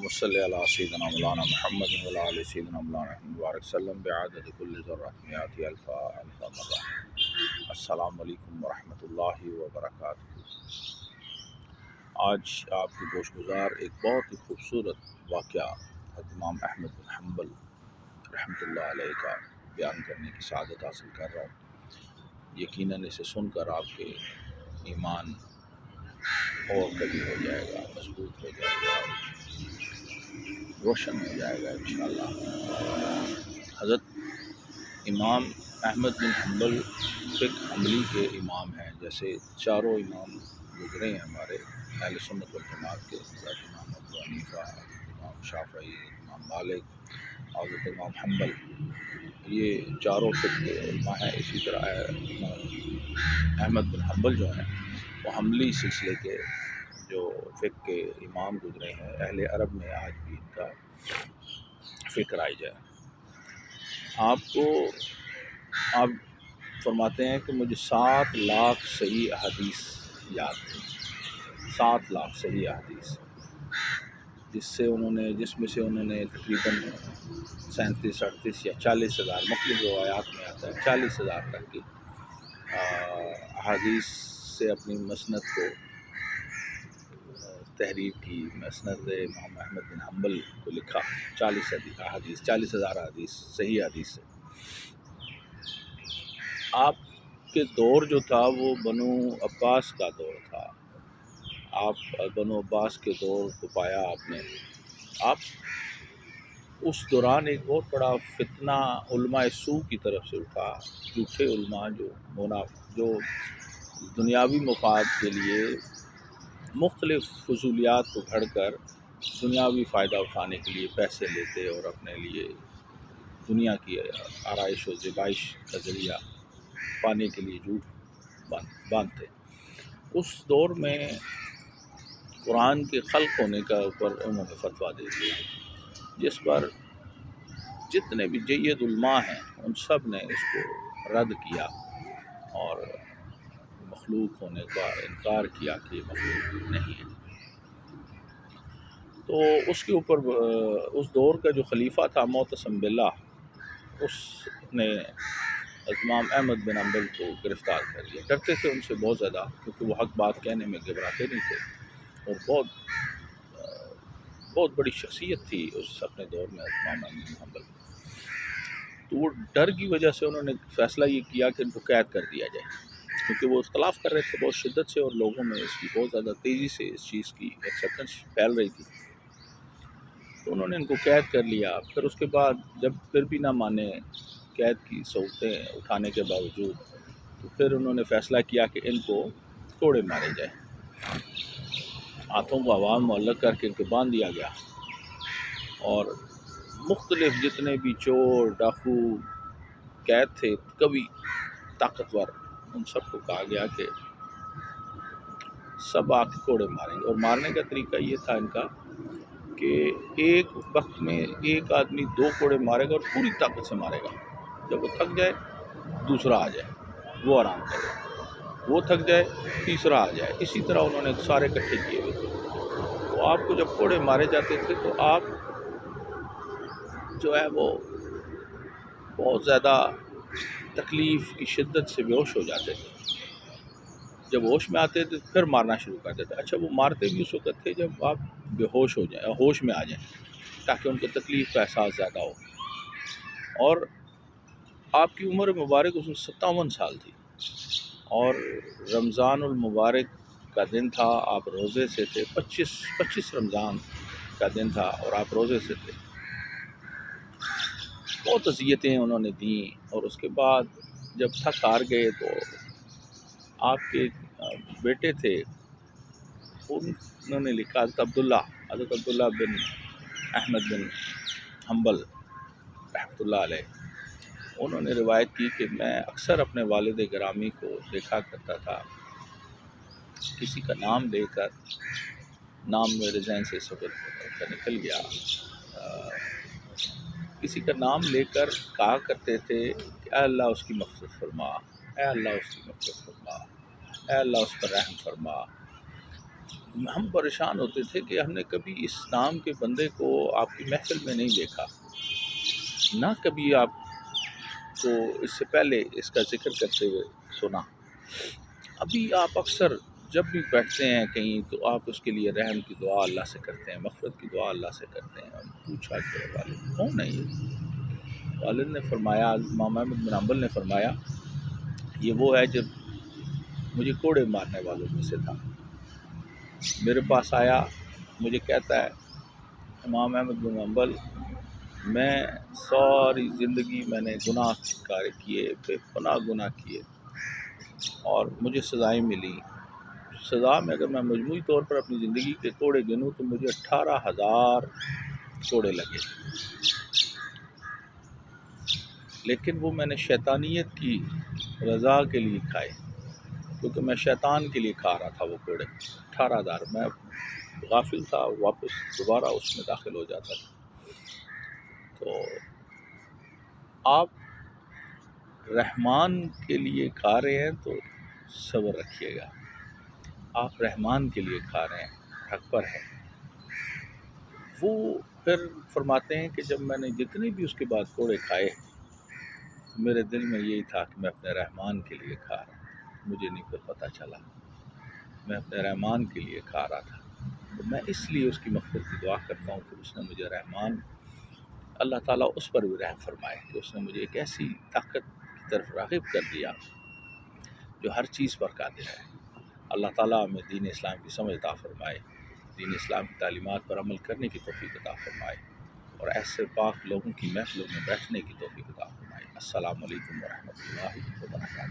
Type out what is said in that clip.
اللهم صل على سيدنا مولانا محمد وعلى آل سيدنا مولانا مبارک وسلم بعدد كل ذرة مئات الف مرة۔ السلام علیکم ورحمۃ اللہ وبرکاتہ۔ آج آپ کی گوش گزار ایک بہت ہی خوبصورت واقعہ حضرت امام احمد بن حنبل رحمۃ اللہ علیہ کا بیان کرنے کی سعادت حاصل کر رہا ہوں۔ یقیناً اسے سن کر آپ کے ایمان اور قوی ہو جائے گا، مضبوط ہو جائے گا، روشن ہو جائے گا انشاءاللہ۔ حضرت امام احمد بن حنبل فقہ حنبلی کے امام ہیں، جیسے چاروں امام گزرے ہیں ہمارے اہل سنت والجماعت کے، حضرت امام ابو حنیفہ، امام شافعی، امام مالک، حضرت امام حنبل، یہ چاروں فقہ کے علماء ہیں۔ اسی طرح امام احمد بن حنبل جو ہیں وہ حنبلی سلسلے کے جو فقہ کے امام گزرے ہیں۔ اہل عرب میں آج بھی ان کا فقہ رائج ہے۔ آپ فرماتے ہیں کہ مجھے 7 لاکھ صحیح احادیث یاد تھی، 7 لاکھ صحیح احادیث، جس میں سے انہوں نے تقریباً 37-38 یا 40,000 مختلف روایات میں آتا ہے 40,000 تک کی احادیث سے اپنی مسند کو تحریر کی، مسند امام احمد بن حنبل کو لکھا۔ 40,000 احادیث صحیح حدیث سے۔ آپ کے دور جو تھا وہ بنو عباس کا دور تھا۔ آپ بنو عباس کے دور کو پایا آپ نے۔ آپ اس دوران ایک بہت بڑا فتنہ علماء سوء کی طرف سے اٹھا، جھوٹے علماء جو دنیاوی مفاد کے لیے مختلف فضولیات کو گھڑ کر دنیاوی فائدہ اٹھانے کے لیے پیسے لیتے اور اپنے لیے دنیا کی آرائش و زیبائش کا ذریعہ پانے کے لیے جھوٹ باندھتے۔ اس دور میں قرآن کے خلق ہونے کا اوپر انہوں نے فتویٰ دے دیا، جس پر جتنے بھی جید علماء ہیں ان سب نے اس کو رد کیا اور مخلوق ہونے کا انکار کیا کہ یہ مخلوق نہیں ہے۔ تو اس کے اوپر اس دور کا جو خلیفہ تھا معتصم باللہ، اس نے امام احمد بن حنبل کو گرفتار کر لیا۔ ڈرتے تھے ان سے بہت زیادہ، کیونکہ وہ حق بات کہنے میں گھبراتے نہیں تھے، اور بہت بڑی شخصیت تھی اس اپنے دور میں امام احمد بن حنبل۔ تو وہ ڈر کی وجہ سے انہوں نے فیصلہ یہ کیا کہ ان کو قید کر دیا جائے، کیونکہ وہ اختلاف کر رہے تھے بہت شدت سے، اور لوگوں میں اس کی بہت زیادہ تیزی سے اس چیز کی ایکسیپٹنس پھیل رہی تھی۔ تو انہوں نے ان کو قید کر لیا۔ پھر اس کے بعد جب پھر بھی نہ مانے قید کی صورتیں اٹھانے کے باوجود، تو پھر انہوں نے فیصلہ کیا کہ ان کو کوڑے مارے جائے، ہاتھوں کو ہوا میں معلق کر کے ان کو باندھ دیا گیا، اور مختلف جتنے بھی چور ڈاکو قید تھے کبھی طاقتور، ان سب کو کہا گیا کہ سب آ کے کوڑے ماریں گے۔ اور مارنے کا طریقہ یہ تھا ان کا کہ ایک وقت میں ایک آدمی 2 کوڑے مارے گا اور پوری طاقت سے مارے گا۔ جب وہ تھک جائے دوسرا آ جائے، وہ آرام کرے، وہ تھک جائے تیسرا آ جائے۔ اسی طرح انہوں نے سارے اکٹھے کیے ہوئے تھے۔ تو آپ کو جب کوڑے مارے جاتے تھے تو آپ جو ہے وہ بہت زیادہ تکلیف کی شدت سے بے ہوش ہو جاتے تھے۔ جب ہوش میں آتے تھے پھر مارنا شروع کر دیتے۔ اچھا، وہ مارتے بھی اس وقت تھے جب آپ بے ہوش ہو جائیں، ہوش میں آ جائیں، تاکہ ان کو تکلیف کا احساس زیادہ ہو۔ اور آپ کی عمر مبارک اس وقت 57 سال تھی، اور رمضان المبارک کا دن تھا، آپ روزے سے تھے، 25 رمضان کا دن تھا اور آپ روزے سے تھے۔ بہت اذیتیں انہوں نے دیں، اور اس کے بعد جب تھک ہار گئے تو آپ کے بیٹے تھے، انہوں نے لکھا، حضرت عبداللہ بن احمد بن حنبل رحمۃ اللہ علیہ، انہوں نے روایت کی کہ میں اکثر اپنے والد گرامی کو دیکھا کرتا تھا، کسی کا نام لے کر، نام میرے ذہن سے اس وقت نکل گیا، کسی کا نام لے کر کہا کرتے تھے کہ اے اللہ اس کی مغفرت فرما، اے اللہ اس کی مغفرت فرما، اے اللہ اس پر رحم فرما۔ ہم پریشان ہوتے تھے کہ ہم نے کبھی اس نام کے بندے کو آپ کی محفل میں نہیں دیکھا، نہ کبھی آپ کو اس سے پہلے اس کا ذکر کرتے ہوئے سنا۔ ابھی آپ اکثر جب بھی بیٹھتے ہیں کہیں تو آپ اس کے لیے رحم کی دعا اللہ سے کرتے ہیں، مغفرت کی دعا اللہ سے کرتے ہیں۔ پوچھا کہ والد کون ہے یہ؟ والد نے فرمایا، امام احمد بن حنبل نے فرمایا، یہ وہ ہے جب مجھے کوڑے مارنے والوں میں سے تھا، میرے پاس آیا، مجھے کہتا ہے امام احمد بن حنبل میں ساری زندگی میں نے گناہ کار کیے، بے پناہ گناہ کیے اور مجھے سزائیں ملی۔ سزا میں اگر میں مجموعی طور پر اپنی زندگی کے کوڑے گنوں تو مجھے 18,000 کوڑے لگے، لیکن وہ میں نے شیطانیت کی رضا کے لیے کھائے، کیونکہ میں شیطان کے لیے کھا رہا تھا وہ کوڑے۔ 18,000 میں غافل تھا، واپس دوبارہ اس میں داخل ہو جاتا تھا۔ تو آپ رحمان کے لیے کھا رہے ہیں تو صبر رکھیے گا، آپ رحمان کے لیے کھا رہے ہیں، حق پر ہے۔ وہ پھر فرماتے ہیں کہ جب میں نے جتنے بھی اس کے بعد کوڑے کھائے، میرے دل میں یہی تھا کہ میں اپنے رحمان کے لیے کھا رہا ہوں، مجھے نہیں پھر پتہ چلا میں اپنے رحمان کے لیے کھا رہا تھا۔ تو میں اس لیے اس کی مغفرت کی دعا کرتا ہوں کہ اس نے مجھے رحمان، اللہ تعالیٰ اس پر بھی رحم فرمائے کہ اس نے مجھے ایک ایسی طاقت کی طرف راغب کر دیا جو ہر چیز پر قادر ہے۔ اللہ تعالیٰ ہمیں دین اسلام کی سمجھ عطا فرمائے، دین اسلام کی تعلیمات پر عمل کرنے کی توفیق عطا فرمائے، اور ایسے پاک لوگوں کی محفلوں میں بیٹھنے کی توفیق عطا فرمائے۔ السلام علیکم ورحمۃ اللہ وبرکاتہ۔